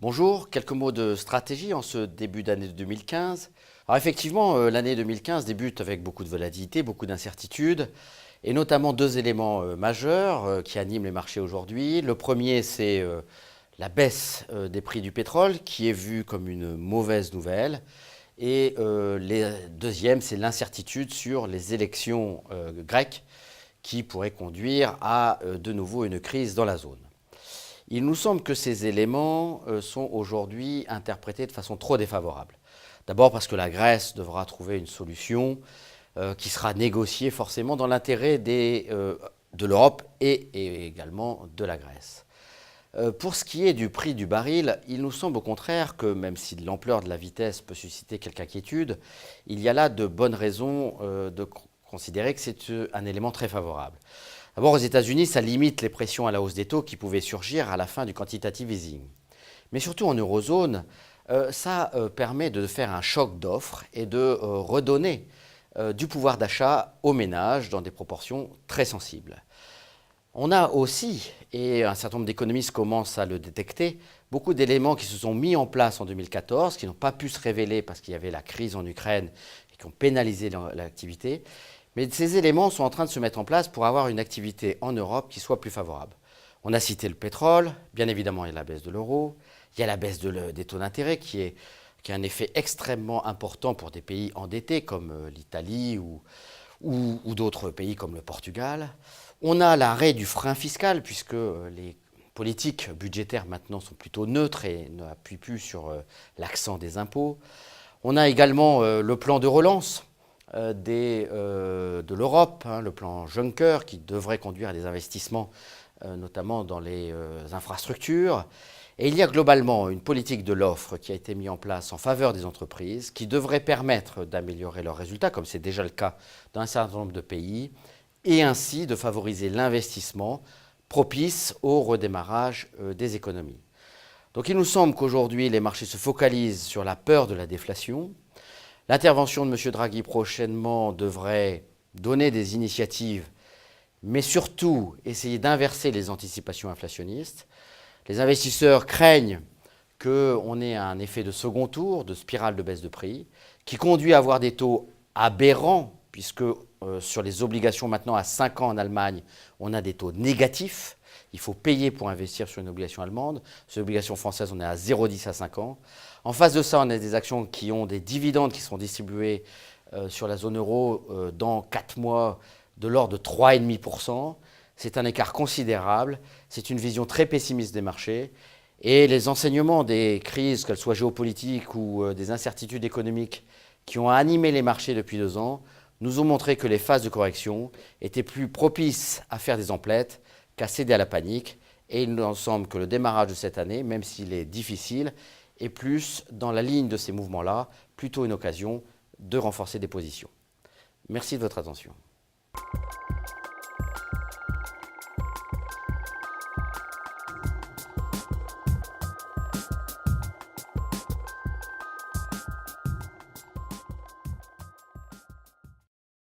Bonjour, quelques mots de stratégie en ce début d'année 2015. Alors effectivement, l'année 2015 débute avec beaucoup de volatilité, beaucoup d'incertitudes, et notamment deux éléments majeurs qui animent les marchés aujourd'hui. Le premier, c'est la baisse des prix du pétrole, qui est vue comme une mauvaise nouvelle. Et le deuxième, c'est l'incertitude sur les élections grecques, qui pourraient conduire à de nouveau une crise dans la zone. Il nous semble que ces éléments sont aujourd'hui interprétés de façon trop défavorable. D'abord parce que la Grèce devra trouver une solution qui sera négociée forcément dans l'intérêt de l'Europe et également de la Grèce. Pour ce qui est du prix du baril, il nous semble au contraire que même si l'ampleur de la vitesse peut susciter quelque inquiétude, il y a là de bonnes raisons de considérer que c'est un élément très favorable. D'abord, aux États-Unis, ça limite les pressions à la hausse des taux qui pouvaient surgir à la fin du quantitative easing. Mais surtout en eurozone, ça permet de faire un choc d'offres et de redonner du pouvoir d'achat aux ménages dans des proportions très sensibles. On a aussi, et un certain nombre d'économistes commencent à le détecter, beaucoup d'éléments qui se sont mis en place en 2014, qui n'ont pas pu se révéler parce qu'il y avait la crise en Ukraine et qui ont pénalisé l'activité. Mais ces éléments sont en train de se mettre en place pour avoir une activité en Europe qui soit plus favorable. On a cité le pétrole, bien évidemment il y a la baisse de l'euro, il y a la baisse des taux d'intérêt qui a un effet extrêmement important pour des pays endettés comme l'Italie ou d'autres pays comme le Portugal. On a l'arrêt du frein fiscal puisque les politiques budgétaires maintenant sont plutôt neutres et n'appuient plus sur l'accent des impôts. On a également le plan de relance de l'Europe, le plan Juncker, qui devrait conduire à des investissements, notamment dans les infrastructures. Et il y a globalement une politique de l'offre qui a été mise en place en faveur des entreprises, qui devrait permettre d'améliorer leurs résultats, comme c'est déjà le cas dans un certain nombre de pays, et ainsi de favoriser l'investissement propice au redémarrage des économies. Donc il nous semble qu'aujourd'hui, les marchés se focalisent sur la peur de la déflation. L'intervention de M. Draghi prochainement devrait donner des initiatives, mais surtout essayer d'inverser les anticipations inflationnistes. Les investisseurs craignent qu'on ait un effet de second tour, de spirale de baisse de prix, qui conduit à avoir des taux aberrants, puisque sur les obligations maintenant à 5 ans en Allemagne, on a des taux négatifs. Il faut payer pour investir sur une obligation allemande. Sur une obligation française, on est à 0,10 à 5 ans. En face de ça, on a des actions qui ont des dividendes qui sont distribués sur la zone euro dans 4 mois de l'ordre de 3,5%. C'est un écart considérable. C'est une vision très pessimiste des marchés. Et les enseignements des crises, qu'elles soient géopolitiques ou des incertitudes économiques qui ont animé les marchés depuis 2 ans, nous ont montré que les phases de correction étaient plus propices à faire des emplettes qu'à céder à la panique. Et il nous semble que le démarrage de cette année, même s'il est difficile, est plus dans la ligne de ces mouvements-là, plutôt une occasion de renforcer des positions. Merci de votre attention.